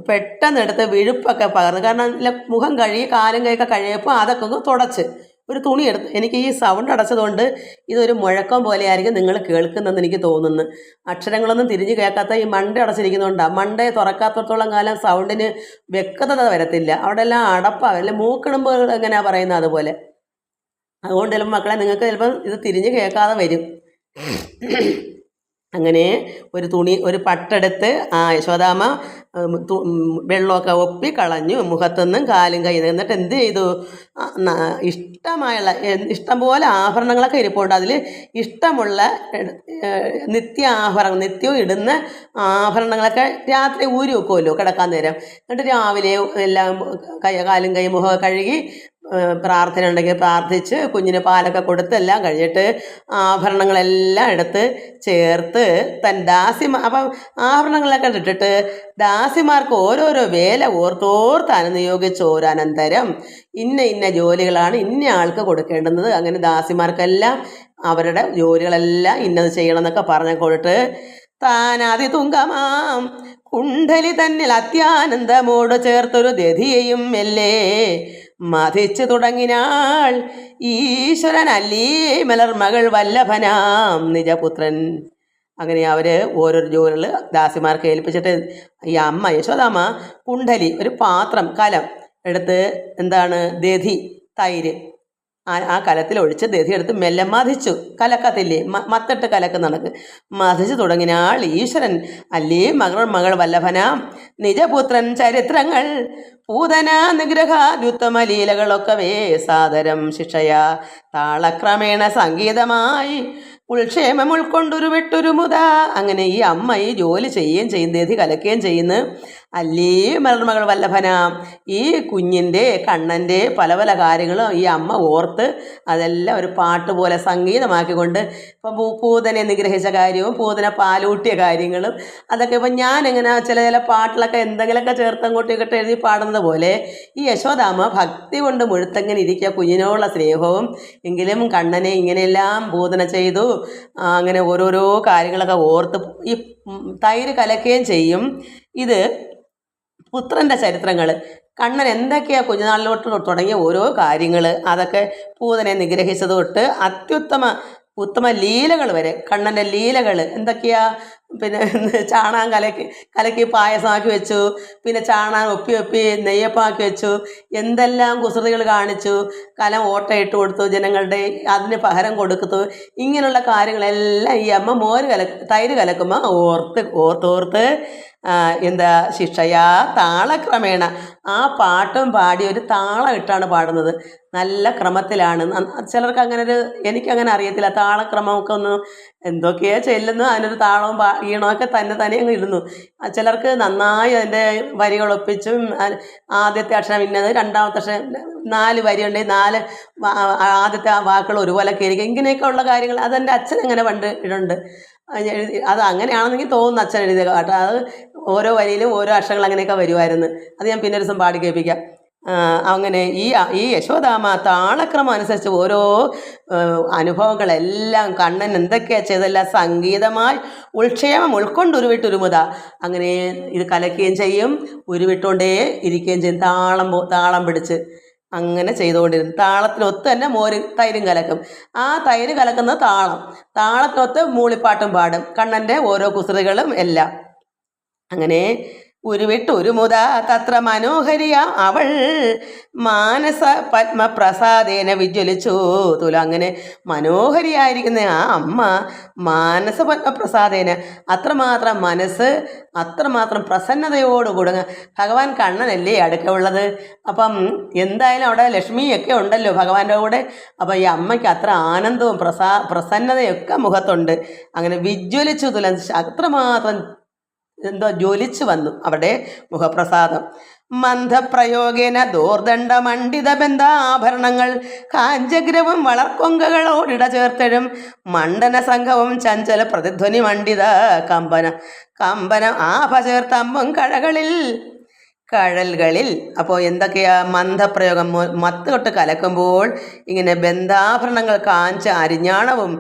പെട്ടെന്നെടുത്ത് വിഴുപ്പൊക്കെ പകർന്ന്, കാരണം മുഖം കഴുകി കാലും കൈയൊക്കെ കഴുകിയപ്പോൾ അതൊക്കെ ഒന്ന് തുടച്ച് ഒരു തുണി എടുത്ത്, എനിക്ക് ഈ സൗണ്ട് അടച്ചതുകൊണ്ട് ഇതൊരു മുഴക്കം പോലെ ആയിരിക്കും നിങ്ങൾ കേൾക്കുന്നതെന്ന് എനിക്ക് തോന്നുന്നു. അക്ഷരങ്ങളൊന്നും തിരിഞ്ഞ് കേൾക്കാത്ത ഈ മണ്ട അടച്ചിരിക്കുന്നതുകൊണ്ടാണ്. മണ്ടയെ തുറക്കാത്തത്തോളം കാലം സൗണ്ടിന് വ്യക്തത വരത്തില്ല. അവിടെ എല്ലാം അടപ്പാണ്, അല്ലെ മൂക്കിടുമ്പോൾ എങ്ങനെയാണ് പറയുന്നത് അതുപോലെ. അതുകൊണ്ട് ചിലപ്പോൾ മക്കളെ നിങ്ങൾക്ക് ചിലപ്പോൾ ഇത് തിരിഞ്ഞ് കേൾക്കാതെ വരും. അങ്ങനെ ഒരു തുണി, ഒരു പട്ടെടുത്ത് ആ യശോദാമ്മ വെള്ളമൊക്കെ ഒപ്പി കളഞ്ഞു മുഖത്തുനിന്നും കാലും കയ്യിൽ. എന്നിട്ട് എന്ത് ചെയ്തു? ഇഷ്ടംപോലെ ആഭരണങ്ങളൊക്കെ ഇരിപ്പുണ്ട്. അതിൽ ഇഷ്ടമുള്ള നിത്യവും ഇടുന്ന ആഭരണങ്ങളൊക്കെ രാത്രി ഊരി വെക്കുമല്ലോ കിടക്കാൻ നേരം. എന്നിട്ട് രാവിലെ എല്ലാം കാലും കൈ മുഖമൊക്കെ കഴുകി പ്രാർത്ഥന ഉണ്ടെങ്കിൽ പ്രാർത്ഥിച്ച് കുഞ്ഞിന് പാലൊക്കെ കൊടുത്ത് എല്ലാം കഴിഞ്ഞിട്ട് ആഭരണങ്ങളെല്ലാം എടുത്ത് ചേർത്ത് തൻ അപ്പം ആഭരണങ്ങളൊക്കെ ഇട്ടിട്ട് ദാസിമാർക്ക് ഓരോരോ വേല ഓർത്തോർത്താണ് നിയോഗിച്ച് ഓരോനന്തരം ഇന്ന ജോലികളാണ് ഇന്ന ആൾക്ക് കൊടുക്കേണ്ടുന്നത്. അങ്ങനെ ദാസിമാർക്കെല്ലാം അവരുടെ ജോലികളെല്ലാം ഇന്നത് ചെയ്യണം എന്നൊക്കെ പറഞ്ഞു കൊടുത്ത് താനാതിതുങ്കമാം കുണ്ഡലി തന്നിൽ അത്യാനന്ദമോട് ചേർത്തൊരു ദധിയെയും മെല്ലെ മതിച്ചു തുടങ്ങിനാൾ ഈശ്വരൻ അല്ലീ മലർമകൾ വല്ലഭനാം നിജപുത്രൻ. അങ്ങനെ അവർ ഓരോരോ ജോലികൾ ദാസിമാർക്ക് ഏൽപ്പിച്ചിട്ട് ഈ അമ്മ യശോദാമ്മ കുണ്ഡലി, ഒരു പാത്രം, കലം എടുത്ത് എന്താണ് ദധി, തൈര് ആ കലത്തിലൊഴിച്ച് ദധി എടുത്ത് മെല്ലെ മതിച്ചു. കലക്കത്തില്ലേ, മത്തിട്ട് കലക്കുന്നണക്ക് മതിച്ചു തുടങ്ങിനാൾ ഈശ്വരൻ അല്ലേ മകൾ വല്ലഭനാം നിജപുത്രൻ. ചരിത്രങ്ങൾ പൂതന നിഗ്രഹാദ്യുത്തമ ലീലകളൊക്കവേ സാദരം ശിക്ഷയാ താളക്രമേണ സംഗീതമായി ഉൾക്ഷേമം ഉൾക്കൊണ്ടൊരു വിട്ടൊരു മുത. അങ്ങനെ ഈ അമ്മ ഈ ജോലി ചെയ്യുകയും ചെയ്യും, ദധി കലക്കുകയും ചെയ്യുന്നു. അല്ലേ മലർമകൾ വല്ലഭന, ഈ കുഞ്ഞിൻ്റെ കണ്ണൻ്റെ പല പല കാര്യങ്ങളും ഈ അമ്മ ഓർത്ത് അതെല്ലാം ഒരു പാട്ട് പോലെ സംഗീതമാക്കിക്കൊണ്ട്, ഇപ്പം പൂതനെ നിഗ്രഹിച്ച കാര്യവും പൂതനെ പാലൂട്ടിയ കാര്യങ്ങളും അതൊക്കെ ഇപ്പം ഞാൻ എങ്ങനെ ചില പാട്ടിലൊക്കെ എന്തെങ്കിലുമൊക്കെ ചേർത്ത് അങ്ങോട്ടും ഇങ്ങോട്ടും എഴുതി പാടുന്നത് പോലെ ഈ യശോദാമ്മ ഭക്തി കൊണ്ട് മുഴുത്തങ്ങനെ ഇരിക്കുക, കുഞ്ഞിനോടുള്ള സ്നേഹവും. എങ്കിലും കണ്ണനെ ഇങ്ങനെയെല്ലാം പൂതന ചെയ്തു, അങ്ങനെ ഓരോരോ കാര്യങ്ങളൊക്കെ ഓർത്ത് ഈ തൈര് കലക്കുകയും ചെയ്യും. ഇത് പുത്രൻ്റെ ചരിത്രങ്ങൾ, കണ്ണൻ എന്തൊക്കെയാണ് കുഞ്ഞുനാളിലോട്ട് തുടങ്ങിയ ഓരോ കാര്യങ്ങൾ, അതൊക്കെ പൂതനെ നിഗ്രഹിച്ചത് തൊട്ട് ഉത്തമ ലീലകൾ വരെ, കണ്ണൻ്റെ ലീലകൾ എന്തൊക്കെയാ. പിന്നെ ചാണകം കലക്കി പായസമാക്കി വെച്ചു, പിന്നെ ചാണകം ഒപ്പി നെയ്യപ്പമാക്കി വെച്ചു, എന്തെല്ലാം കുസൃതികൾ കാണിച്ചു, കലം ഓട്ടയിട്ട് കൊടുത്തു, ജനങ്ങളുടെ അതിന് പകരം കൊടുത്തു. ഇങ്ങനെയുള്ള കാര്യങ്ങളെല്ലാം ഈ അമ്മ തൈര് കലക്കുമ്പോൾ ഓർത്ത് എന്താ ശിക്ഷയാ താളക്രമേണ ആ പാട്ടും പാടി ഒരു താളം ഇട്ടാണ് പാടുന്നത്. നല്ല ക്രമത്തിലാണ്. ചിലർക്ക് അങ്ങനെ എനിക്കങ്ങനെ അറിയത്തില്ല, താളക്രമമൊക്കെ ഒന്ന് എന്തൊക്കെയോ ചെല്ലുന്നു, അതിനൊരു താളവും ഈണമൊക്കെ തന്നെ അങ്ങ് ഇടുന്നു. ചിലർക്ക് നന്നായി അതിൻ്റെ വരികളൊപ്പിച്ചും ആദ്യത്തെ അക്ഷരം ഇന്നത്, രണ്ടാമത്തെ അക്ഷരം 4 വരിയുണ്ടെങ്കിൽ 4 ആദ്യത്തെ വാക്കുകൾ ഒരുപോലെ കയറിക്കുക, ഇങ്ങനെയൊക്കെ ഉള്ള കാര്യങ്ങൾ അതെൻ്റെ അച്ഛൻ അങ്ങനെ പണ്ട് ഇടുന്നുണ്ട്. അത് അങ്ങനെയാണെന്നെങ്കിൽ തോന്നുന്നു അച്ഛൻ എഴുതിയ കേട്ടോ. അത് ഓരോ വരിയിലും ഓരോ അക്ഷരങ്ങൾ അങ്ങനെയൊക്കെ വരുമായിരുന്നു. അത് ഞാൻ പിന്നെ ഒരു ദിവസം പാടി കേൾപ്പിക്കാം. അങ്ങനെ ഈ യശോദാമ്മ താളക്രമം അനുസരിച്ച് ഓരോ അനുഭവങ്ങളെല്ലാം കണ്ണൻ എന്തൊക്കെയാണ് ചെയ്തെല്ലാം സംഗീതമായി ഉൾക്ഷേമം ഉൾക്കൊണ്ടുരുവിട്ടുരുമുത. അങ്ങനെ ഇത് കലക്കുകയും ചെയ്യും, ഉരുവിട്ടുകൊണ്ടേ ഇരിക്കുകയും ചെയ്യും, താളം പിടിച്ച് അങ്ങനെ ചെയ്തുകൊണ്ടിരുന്നു. താളത്തിനൊത്ത് തന്നെ തൈരും കലക്കും. ആ തൈര് കലക്കുന്ന താളത്തിനൊത്ത് മൂളിപ്പാട്ടും പാടും, കണ്ണൻ്റെ ഓരോ കുസൃതികളും എല്ലാം. അങ്ങനെ ഉരുവിട്ടൊരു മുത തത്ര മനോഹരിയ അവൾ മാനസ പത്മപ്രസാദേന വിജ്വലിച്ചു തുല. അങ്ങനെ മനോഹരിയായിരിക്കുന്ന ആ അമ്മ മാനസ പത്മപ്രസാദേന, അത്രമാത്രം മനസ്സ് അത്രമാത്രം പ്രസന്നതയോടുകൂടെ. ഭഗവാൻ കണ്ണനല്ലേ അടുക്കുള്ളത്, അപ്പം എന്തായാലും അവിടെ ലക്ഷ്മിയൊക്കെ ഉണ്ടല്ലോ ഭഗവാന്റെ കൂടെ. അപ്പം ഈ അമ്മയ്ക്ക് അത്ര ആനന്ദവും പ്രസന്നതയൊക്കെ മുഖത്തുണ്ട്. അങ്ങനെ വിജ്വലിച്ചു തുല, അത്രമാത്രം ജ്വലിച്ചു വന്നു അവിടെ മുഖപ്രസാദം. മന്ദപ്രയോഗേന ദോർദണ്ഡ മണ്ഡിത ബന്ധാഭരണങ്ങൾ കാഞ്ചഗ്രവും വളർക്കൊങ്കകളോടിട ചേർത്തഴും മണ്ഡന സംഘവും ചഞ്ചല പ്രതിധ്വനി മണ്ഡിത കമ്പനം ആഭ ചേർത്തമ്പും കഴൽകളിൽ. അപ്പോൾ എന്തൊക്കെയാ മന്ദപ്രയോഗം, മത്ത് തൊട്ട് കലക്കുമ്പോൾ ഇങ്ങനെ ബന്ധാഭരണങ്ങൾ കാഞ്ച അരിഞ്ഞാണവും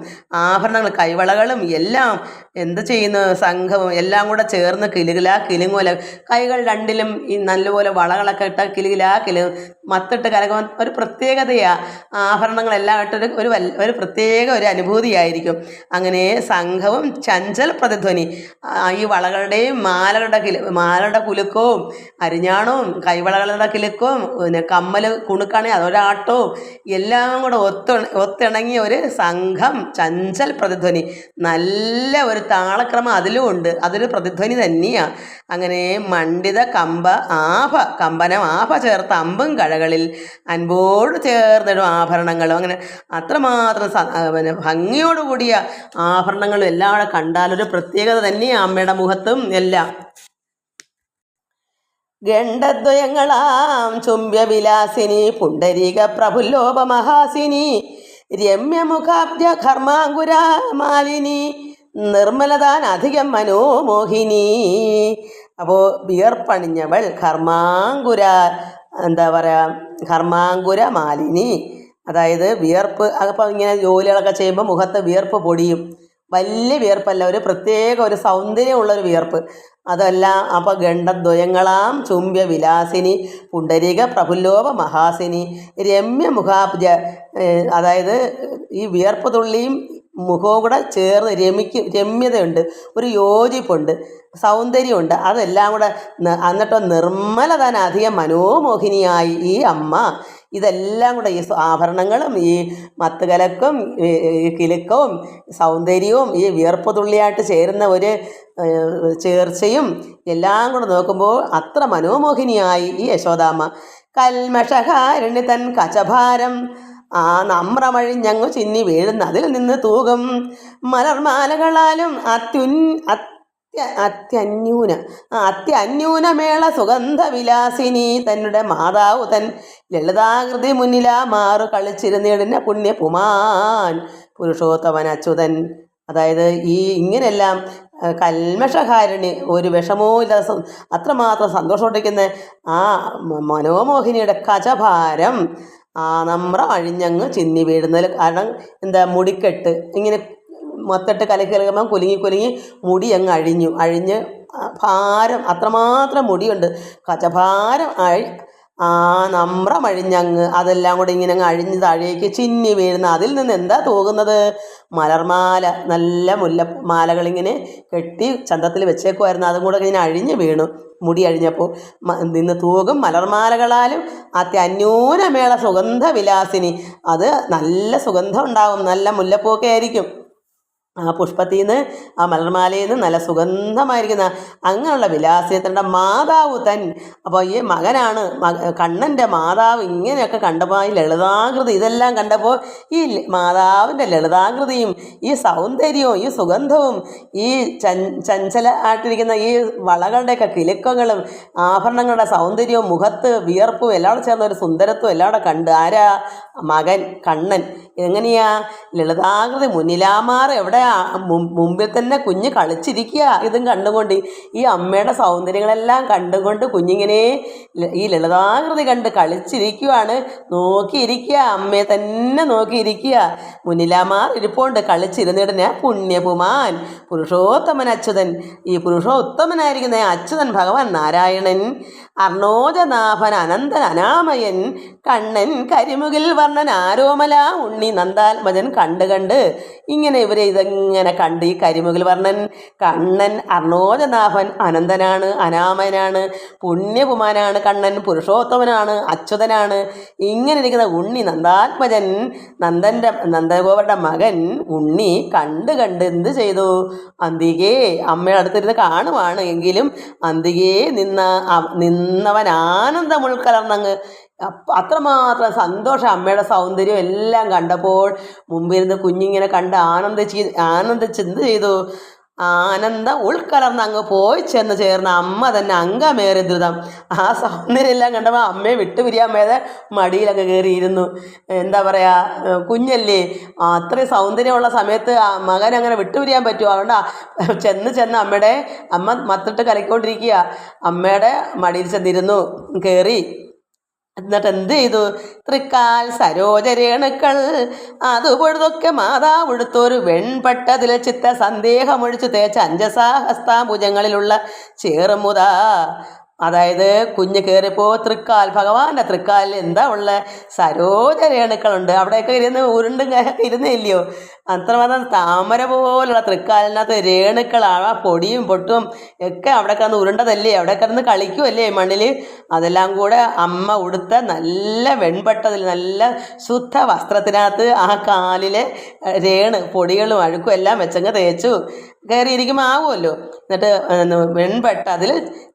ആഭരണങ്ങൾ കൈവളകളും എല്ലാം എന്ത് ചെയ്യുന്നു, സംഘവും എല്ലാം കൂടെ ചേർന്ന് കിലുങ്ങുല. കൈകൾ രണ്ടിലും ഈ നല്ലപോലെ വളകളൊക്കെ ഇട്ട കിലുങ്ങും മത്തിട്ട് കലക്കുമ്പോൾ ഒരു പ്രത്യേകതയാണ്. ആഭരണങ്ങളെല്ലാം ഇട്ടൊരു ഒരു പ്രത്യേക ഒരു അനുഭൂതിയായിരിക്കും. അങ്ങനെ സംഘവും ചഞ്ചൽ പ്രതിധ്വനി, ഈ വളകളുടെയും മാലകളുടെ കുലുക്കവും അരിഞ്ഞാണവും കൈവളകളുടെ കിലുക്കവും പിന്നെ കമ്മൽ കുണുക്കാണെങ്കിൽ അതൊരാട്ടവും എല്ലാം കൂടെ ഒത്തിണങ്ങിയ ഒരു സംഘം ചഞ്ചൽ പ്രതിധ്വനി. നല്ല ഒരു താളക്രമം അതിലും ഉണ്ട്, അതൊരു പ്രതിധ്വനി തന്നെയാണ്. അങ്ങനെ മണ്ഡിത കമ്പനം ആഭ ചേർത്ത് അമ്പും കഴകളിൽ അൻപോട് ചേർന്നിടും ആഭരണങ്ങളും. അങ്ങനെ അത്രമാത്രം പിന്നെ ഭംഗിയോടുകൂടിയ ആഭരണങ്ങളും എല്ലാം കൂടെ കണ്ടാലൊരു പ്രത്യേകത തന്നെയാണ് അമ്മയുടെ മുഖത്തും എല്ലാം. ഗണ്ഡദ്വയങ്ങളാം ചുംബ്യവിലാസിനി പുണ്ടരീക പ്രഫുല്ലോപമഹാസിനി രമ്യമുഖാബ്ജ ഘർമാങ്കുരാമാലിനി നിർമ്മലതാൻ അധികം മനോമോഹിനി. അപ്പോൾ വിയർപ്പണിഞ്ഞവൾ ഘർമാങ്കുര മാലിനി, അതായത് വിയർപ്പ്. അപ്പം ഇങ്ങനെ ജോലികളൊക്കെ ചെയ്യുമ്പോൾ മുഖത്ത് വിയർപ്പ് പൊടിയും, വലിയ വിയർപ്പല്ല, ഒരു പ്രത്യേക ഒരു സൗന്ദര്യമുള്ളൊരു വിയർപ്പ് അതല്ല. അപ്പോൾ ഗണ്ഡദ്വയങ്ങളാം ചുംബ്യ വിലാസിനി പുണ്ടരീക പ്രഫുല്ലോപ മഹാസിനി രമ്യ മുഖാബ്ജ, അതായത് ഈ വിയർപ്പ് തുള്ളിയും മുഖവും കൂടെ ചേർന്ന് രമ്യതയുണ്ട്, ഒരു യോജിപ്പുണ്ട്, സൗന്ദര്യമുണ്ട്. അതെല്ലാം കൂടെ എന്നിട്ടോ നിർമ്മലതാൻ അധികം മനോമോഹിനിയായി ഈ അമ്മ. ഇതെല്ലാം കൂടെ ഈ ആഭരണങ്ങളും ഈ മത്തുകലക്കും ഈ കിലുക്കവും സൗന്ദര്യവും ഈ വിയർപ്പ് തുള്ളിയായിട്ട് ചേരുന്ന ഒരു ചേർച്ചയും എല്ലാം കൂടെ നോക്കുമ്പോൾ അത്ര മനോമോഹിനിയായി ഈ യശോദാമ്മ. കൽമഷഹാരിണി തൻ കചഭാരം ആ നമ്രമഴിഞ്ഞങ്ങു ചിന്നി വീഴുന്ന അതിൽ നിന്ന് തൂകും മലർമാലകളാലും അത്യന്യൂനമേള സുഗന്ധവിലാസിനി തന്നെ മാതാവ് തൻ ലളിതാകൃതി മുന്നിലാ മാറു കളിച്ചിരുന്നിടുന്ന പുണ്യപുമാൻ പുരുഷോത്തമൻ അച്യുതൻ. അതായത് ഇങ്ങനെയെല്ലാം കൽമഷകാരിണി, ഒരു വിഷമവും ഇല്ലാതെ അത്രമാത്രം സന്തോഷോട്ടിരിക്കുന്ന ആ മനോമോഹിനിയുടെ കചഭാരം ആ നമ്രം അഴിഞ്ഞങ്ങ് ചിന്നി വീഴുന്നതിൽ കാരണം എന്താ, മുടിക്കെട്ട് ഇങ്ങനെ മൊത്തിട്ട് കലക്കി കലക്കുമ്പം കുലുങ്ങി മുടി അങ്ങ് അഴിഞ്ഞ് ഭാരം അത്രമാത്രം മുടിയുണ്ട്, കചഭാരം ആ നമ്രമഴിഞ്ഞങ്ങ് അതെല്ലാം കൂടെ ഇങ്ങനെ അങ്ങ് അഴിഞ്ഞ് താഴേക്ക് ചിന്നി വീഴുന്ന അതിൽ നിന്ന് എന്താ തൂകുന്നത്? മലർമാല, നല്ല മാലകളിങ്ങനെ കെട്ടി ചന്തത്തിൽ വെച്ചേക്കുമായിരുന്നു, അതും കൂടെ ഇങ്ങനെ അഴിഞ്ഞ് വീണു. മുടി അഴിഞ്ഞപ്പോൾ നിന്ന് തൂകും മലർമാലകളാലും അന്യൂനമേള സുഗന്ധവിലാസിനി. അത് നല്ല സുഗന്ധം ഉണ്ടാകും, നല്ല മുല്ലപ്പൂക്കെ ആയിരിക്കും. ആ പുഷ്പത്തിൽ നിന്ന്, ആ മലർമാലയിൽ നിന്ന് നല്ല സുഗന്ധമായിരിക്കുന്ന അങ്ങനെയുള്ള വിലാസിയത്തിൻ്റെ മാതാവ് തൻ. അപ്പോൾ ഈ മകനാണ് കണ്ണൻ്റെ മാതാവ്. ഇങ്ങനെയൊക്കെ കണ്ടപ്പോൾ ഈ ലളിതാകൃതി ഇതെല്ലാം കണ്ടപ്പോൾ ഈ മാതാവിൻ്റെ ലളിതാകൃതിയും ഈ സൗന്ദര്യവും ഈ സുഗന്ധവും ഈ ചഞ്ചലമായിട്ടിരിക്കുന്ന ഈ വളകളുടെയൊക്കെ കിലുക്കങ്ങളും ആഭരണങ്ങളുടെ സൗന്ദര്യവും മുഖത്ത് വിയർപ്പും എല്ലാം ചേർന്ന ഒരു സുന്ദരത്വം എല്ലാം കണ്ട് ആരാ മകൻ കണ്ണൻ എങ്ങനെയാ ലളിതാകൃതി മുന്നിലാമാർ എവിടെ മുമ്പിൽ തന്നെ കുഞ്ഞ് കളിച്ചിരിക്കുക. ഇതും കണ്ടുകൊണ്ട് ഈ അമ്മയുടെ സൗന്ദര്യങ്ങളെല്ലാം കണ്ടുകൊണ്ട് കുഞ്ഞിങ്ങനെ ഈ ലളിതാകൃതി കണ്ട് കളിച്ചിരിക്കുകയാണ്, നോക്കിയിരിക്കുക, അമ്മയെ തന്നെ നോക്കിയിരിക്കുക. മുന്നിലാമാർ ഇരിപ്പുണ്ട് കളിച്ചിരുന്നിടന് പുണ്യപുമാൻ പുരുഷോത്തമൻ അച്യുതൻ. ഈ പുരുഷോത്തമനായിരിക്കുന്ന അച്യുതൻ ഭഗവാൻ നാരായണൻ അർണോജനാഭൻ അനന്തൻ അനാമയൻ കണ്ണൻ കരിമുകിൽ വർണ്ണൻ ആരോമല ഉണ്ണി നന്ദാത്മജൻ കണ്ട് ഇങ്ങനെ ഇവരെ ഇതെങ്ങനെ കണ്ട് ഈ കരിമുകിൽ വർണ്ണൻ കണ്ണൻ അർണോജനാഭൻ അനന്തനാണ്, അനാമയനാണ്, പുണ്യപുമാനാണ് കണ്ണൻ, പുരുഷോത്തമനാണ്, അച്യുതനാണ്. ഇങ്ങനെ ഇരിക്കുന്ന ഉണ്ണി നന്ദാത്മജൻ നന്ദഗോപരുടെ മകൻ ഉണ്ണി കണ്ട് എന്ത് ചെയ്തു? അന്തികേ അമ്മയുടെ അടുത്തിരുന്ന് കാണുവാണ് എങ്കിലും അന്തികേ നിന്നവൻ ആനന്ദം ഉൾക്കലർന്നങ്ങ് അത്രമാത്രം സന്തോഷം. അമ്മയുടെ സൗന്ദര്യം എല്ലാം കണ്ടപ്പോൾ മുമ്പിരുന്ന് കുഞ്ഞിങ്ങനെ കണ്ട് ആനന്ദിച്ച് എന്ത് ചെയ്തു? ആനന്ദം ഉൾക്കലർന്ന് അങ്ങ് പോയി ചെന്ന് ചേർന്ന അമ്മ തന്നെ അംഗമേറി ദ്രുതം. ആ സൗന്ദര്യം എല്ലാം കണ്ടപ്പോൾ അമ്മയെ വിട്ടുപിരിയാൻ മേതെ മടിയിലൊക്കെ കയറിയിരുന്നു. എന്താ പറയുക, കുഞ്ഞല്ലേ, അത്രയും സൗന്ദര്യമുള്ള സമയത്ത് മകൻ അങ്ങനെ വിട്ടുപിരിയാൻ പറ്റുമോ? അതുകൊണ്ട് ചെന്ന് അമ്മയുടെ അമ്മ മത്തിട്ട് കലക്കൊണ്ടിരിക്കുക. അമ്മയുടെ മടിയിൽ ചെന്നിരുന്നു, കയറി. എന്നിട്ട് എന്ത് ചെയ്തു? തൃക്കാൽ സരോജരേണുക്കൾ അതുപൊഴുതൊക്കെ മാതാവെടുത്തൊരു വെൺപട്ടതിൽ ചിത്ത സന്ദേഹമൊഴിച്ചു തേച്ച അഞ്ജസാഹസ്താഭുജങ്ങളിലുള്ള ചേറുമുത. അതായത് കുഞ്ഞ് കയറിയപ്പോൾ തൃക്കാൽ, ഭഗവാന്റെ തൃക്കാലിൽ എന്താ ഉള്ള സരോജരേണുക്കളുണ്ട്. അവിടെയൊക്കെ ഇരുന്നില്ലയോ? അത്രമാത്രം താമര പോലുള്ള തൃക്കാലിനകത്ത് രേണുക്കളാണ്. ആ പൊടിയും പൊട്ടും ഒക്കെ അവിടെ കിടന്ന് ഉരുണ്ടതല്ലേ, അവിടെ കിടന്ന് കളിക്കുമല്ലേ മണ്ണിൽ. അതെല്ലാം കൂടെ അമ്മ ഉടുത്ത നല്ല വെൺപട്ടതിൽ നല്ല ശുദ്ധ വസ്ത്രത്തിനകത്ത് ആ കാലിലെ പൊടികളും അഴുക്കും എല്ലാം വെച്ചങ്ങ് തേച്ചു. കയറിയിരിക്കുമ്പോൾ ആവുമല്ലോ. എന്നിട്ട് വെൺപട്ടതിൽ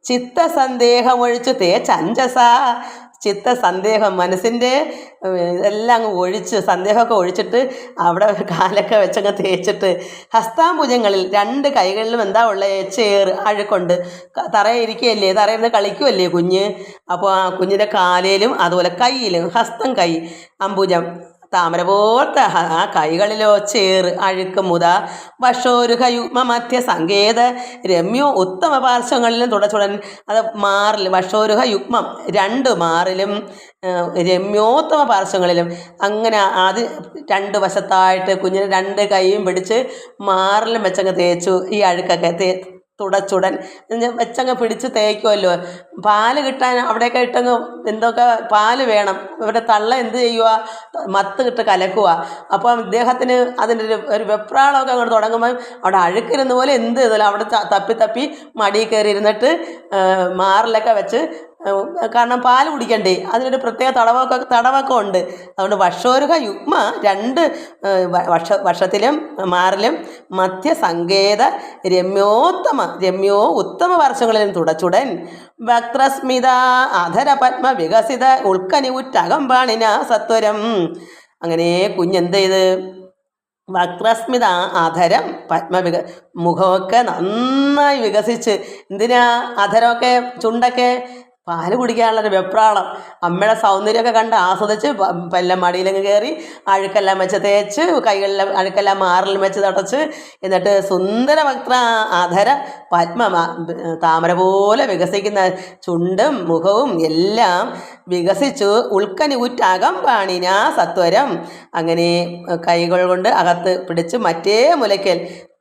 ചിത്തസന്ദേഹമൊഴിച്ച് തേച്ചഞ്ചസ. ചിത്തസന്ദേഹം, മനസ്സിൻ്റെ ഇതെല്ലാം അങ്ങ് ഒഴിച്ച്, സന്ദേഹമൊക്കെ ഒഴിച്ചിട്ട് അവിടെ കാലൊക്കെ വെച്ചങ്ങ് തേച്ചിട്ട് ഹസ്താംബുജങ്ങളിൽ രണ്ട് കൈകളിലും എന്താ ഉള്ളത്? ചേറ് അഴുക്കുണ്ട്. തറയിരിക്കുകയല്ലേ, തറയിരുന്ന് കളിക്കുമല്ലേ കുഞ്ഞ്. അപ്പോൾ ആ കുഞ്ഞിൻ്റെ കാലിലും അതുപോലെ കയ്യിലും, ഹസ്തം കൈ അംബുജം താമര പോലത്തെ ആ കൈകളിലോ ചേറ് അഴുക്ക് മുത. വഷോരുഹയുഗ്മ മധ്യ സങ്കേത രമ്യോ ഉത്തമ പാർശ്വങ്ങളിലും തുടച്ചുടൻ. അത് മാറിൽ വഷോരുഹ യുഗ്മം രണ്ട് മാറിലും രമ്യോത്തമ പാർശ്വങ്ങളിലും. അങ്ങനെ അത് രണ്ട് വശത്തായിട്ട് കുഞ്ഞിന് രണ്ട് കൈയും പിടിച്ച് മാറിലും വെച്ചങ്ങ് തേച്ചു. ഈ അഴുക്കൊക്കെ തുടച്ചുടൻ വെച്ചങ്ങ് പിടിച്ച് തേക്കുമല്ലോ. പാല് കിട്ടാൻ അവിടെയൊക്കെ ഇട്ടങ്ങ് എന്തൊക്കെ പാല് വേണം. ഇവരുടെ തള്ള എന്ത് ചെയ്യുക? മത്ത് കിട്ട് കലക്കുക. അപ്പോൾ ഇദ്ദേഹത്തിന് അതിൻ്റെ ഒരു വെപ്രാളമൊക്കെ അങ്ങോട്ട് തുടങ്ങുമ്പോൾ അവിടെ അഴുക്കിരുന്ന പോലെ എന്ത് ചെയ്താലും അവിടെ തപ്പി മടിയിൽ കയറി ഇരുന്നിട്ട് മാറിലൊക്കെ വെച്ച്, കാരണം പാല് കുടിക്കണ്ടേ, അതിനൊരു പ്രത്യേക തടവൊക്കെ ഉണ്ട്. അതുകൊണ്ട് വഷോരുഹ യുഗ്മ രണ്ട് വർഷത്തിലും മാറിലും മധ്യസങ്കേത രമ്യോ ഉത്തമ വർഷങ്ങളിലും തുടച്ചുടൻ. വക്രസ്മിത അധര പത്മ വികസിത ഉൾക്കനിവുറ്റകം പാണിന സത്വരം. അങ്ങനെ കുഞ്ഞെന്ത് ചെയ്ത് വക്രസ്മിത ആധരം മുഖമൊക്കെ നന്നായി വികസിച്ച്, എന്തിനാ അധരമൊക്കെ ചുണ്ടൊക്കെ പാല് കുടിക്കാനുള്ളൊരു വെപ്രാളം. അമ്മയുടെ സൗന്ദര്യമൊക്കെ കണ്ട് ആസ്വദിച്ച് എല്ലാം മടിയിലങ്ങ് കയറി അഴുക്കെല്ലാം വെച്ച് തേച്ച് കൈകളിലെ അഴുക്കെല്ലാം മാറിലും വെച്ച് തുടച്ച്, എന്നിട്ട് സുന്ദര വക്ര ആധര താമര പോലെ വികസിക്കുന്ന ചുണ്ടും മുഖവും എല്ലാം വികസിച്ചു. ഉൾക്കനി ഉറ്റകം പാണിന സത്വരം. അങ്ങനെ കൈകൾ കൊണ്ട് അകത്ത് പിടിച്ച് മറ്റേ മുലയ്ക്കൽ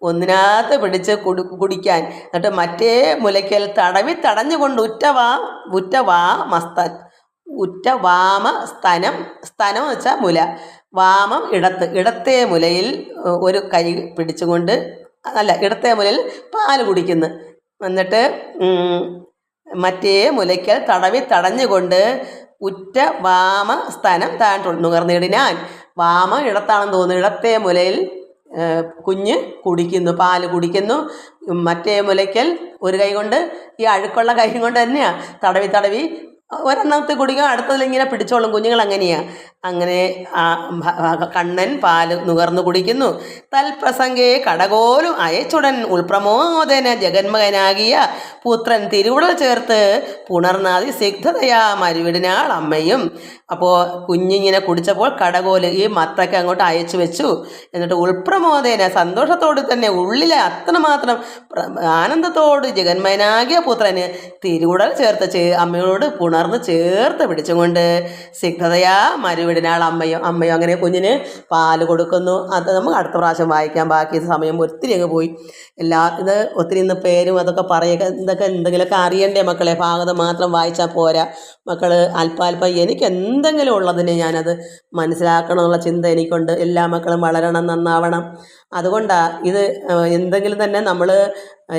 ഒന്നിനകത്ത് പിടിച്ച് കുടിക്കാൻ, എന്നിട്ട് മറ്റേ മുലയ്ക്കൽ തടഞ്ഞുകൊണ്ട് സ്തനം എന്ന് വെച്ചാൽ മുല, വാമം ഇടത്തെ മുലയിൽ ഒരു കൈ പിടിച്ചുകൊണ്ട്, ഇടത്തെ മുലയിൽ പാല് കുടിക്കുന്നു. എന്നിട്ട് മറ്റേ മുലയ്ക്കൽ തടഞ്ഞുകൊണ്ട് വാമ സ്തനം താൻ നുകർന്നിടിനാൻ. വാമം ഇടത്താണെന്ന് തോന്നുന്നു. ഇടത്തെ മുലയിൽ കുഞ്ഞ് കുടിക്കുന്നു, പാല് കുടിക്കുന്നു. മറ്റേ മുലയ്ക്കൽ ഒരു കൈ കൊണ്ട്, ഈ അഴുക്കുള്ള കൈ കൊണ്ട് തന്നെയാണ് തടവി ഒരെണ്ണത്തെ കുടിക്കും, അടുത്തതിലിങ്ങനെ പിടിച്ചോളും. കുഞ്ഞുങ്ങൾ അങ്ങനെയാണ്. അങ്ങനെ കണ്ണൻ പാല് നുകർന്നു കുടിക്കുന്നു. തൽപ്രസംഗേ കടകോലും അയച്ചുടൻ ഉൾപ്രമോദന ജഗന്മകനാകിയ പുത്രൻ തിരുവുടൽ ചേർത്ത് പുണർന്നാതി സിഗ്ധതയാ മരുവിടിനാൾ അമ്മയും. അപ്പോൾ കുഞ്ഞിങ്ങനെ കുടിച്ചപ്പോൾ കടകോല്, ഈ മത്തൊക്കെ അങ്ങോട്ട് അയച്ചു വെച്ചു. എന്നിട്ട് ഉൾപ്രമോദേന സന്തോഷത്തോട് തന്നെ ഉള്ളിലെ അത്രമാത്രം ആനന്ദത്തോട് ജഗന്മയനാകിയ പുത്രന് തിരുവുടൽ ചേർത്ത് അമ്മയോട് പുണർന്ന് ചേർത്ത് പിടിച്ചുകൊണ്ട് സിഗ്ധതയാ മരുവിടിനാൾ അമ്മയും അങ്ങനെ കുഞ്ഞിന് പാല് കൊടുക്കുന്നു. അത് നമുക്ക് അടുത്ത പ്രാവശ്യം വായിക്കാം. ബാക്കി സമയം ഒത്തിരി അങ്ങ് പോയി. ഇത് ഒത്തിരി ഇന്ന് പേരും അതൊക്കെ പറയുക, എന്തെങ്കിലുമൊക്കെ അറിയണ്ടേ മക്കളെ? ഭാഗവതം മാത്രം വായിച്ചാൽ പോരാ മക്കൾ. അല്പാൽപ്പം എനിക്ക് എന്തെങ്കിലും ഉള്ളതിനെ ഞാനത് മനസ്സിലാക്കണമെന്നുള്ള ചിന്ത എനിക്കുണ്ട്. എല്ലാ മക്കളും വളരണം, നന്നാവണം. അതുകൊണ്ടാണ് ഇത് എന്തെങ്കിലും തന്നെ നമ്മൾ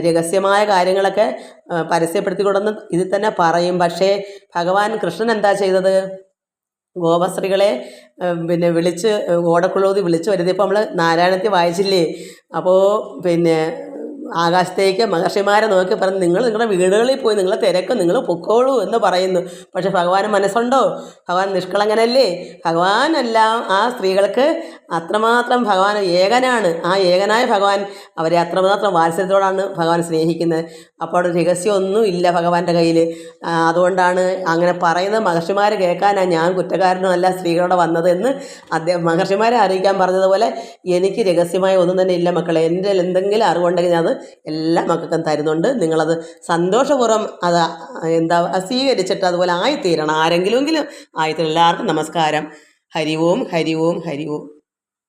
രഹസ്യമായ കാര്യങ്ങളൊക്കെ പരസ്യപ്പെടുത്തിക്കൊണ്ടെന്ന് ഇതിൽ തന്നെ പറയും. പക്ഷേ ഭഗവാൻ കൃഷ്ണൻ എന്താ ചെയ്തത്? ഗോപസ്ത്രീകളെ വിളിച്ച് ഓടക്കുള്ളൂതി വിളിച്ചു വരുത്തിയപ്പോൾ നമ്മൾ നാരായണത്തിൽ വായിച്ചില്ലേ? അപ്പോൾ ആകാശത്തേക്ക് മഹർഷിമാരെ നോക്കി പറഞ്ഞു, നിങ്ങൾ നിങ്ങളുടെ വീടുകളിൽ പോയി നിങ്ങളെ തിരക്കും, നിങ്ങൾ പൊക്കോളൂ എന്ന് പറയുന്നു. പക്ഷെ ഭഗവാന് മനസ്സുണ്ടോ? ഭഗവാൻ നിഷ്കളങ്കനല്ലേ? ഭഗവാനെല്ലാം ആ സ്ത്രീകൾക്ക് അത്രമാത്രം ഭഗവാൻ ഏകനാണ്. ആ ഏകനായ ഭഗവാൻ അവരെ അത്രമാത്രം വാത്സല്യത്തോടാണ് ഭഗവാൻ സ്നേഹിക്കുന്നത്. അപ്പോൾ രഹസ്യമൊന്നും ഇല്ല ഭഗവാന്റെ കയ്യിൽ. അതുകൊണ്ടാണ് അങ്ങനെ പറയുന്നത്. മഹർഷിമാർ കേൾക്കാനാണ് ഞാൻ കുറ്റക്കാരനല്ല സ്ത്രീകളോട് വന്നത് എന്ന് മഹർഷിമാരെ അറിയിക്കാൻ പറഞ്ഞതുപോലെ എനിക്ക് രഹസ്യമായ ഒന്നും തന്നെ ഇല്ല മക്കളെ. എൻ്റെ എന്തെങ്കിലും അറിവുണ്ടെങ്കിൽ ഞാൻ അത് എല്ലാ മക്കൾക്കും തരുന്നുണ്ട്. നിങ്ങളത് സന്തോഷപൂർവ്വം അത് സ്വീകരിച്ചിട്ട് അതുപോലെ ആയിത്തീരണം. ആരെങ്കിലുമെങ്കിലും ആയിത്തീരണം. എല്ലാവർക്കും നമസ്കാരം. ഹരി ഓം ഹരി ഓം ഹരി ഓം.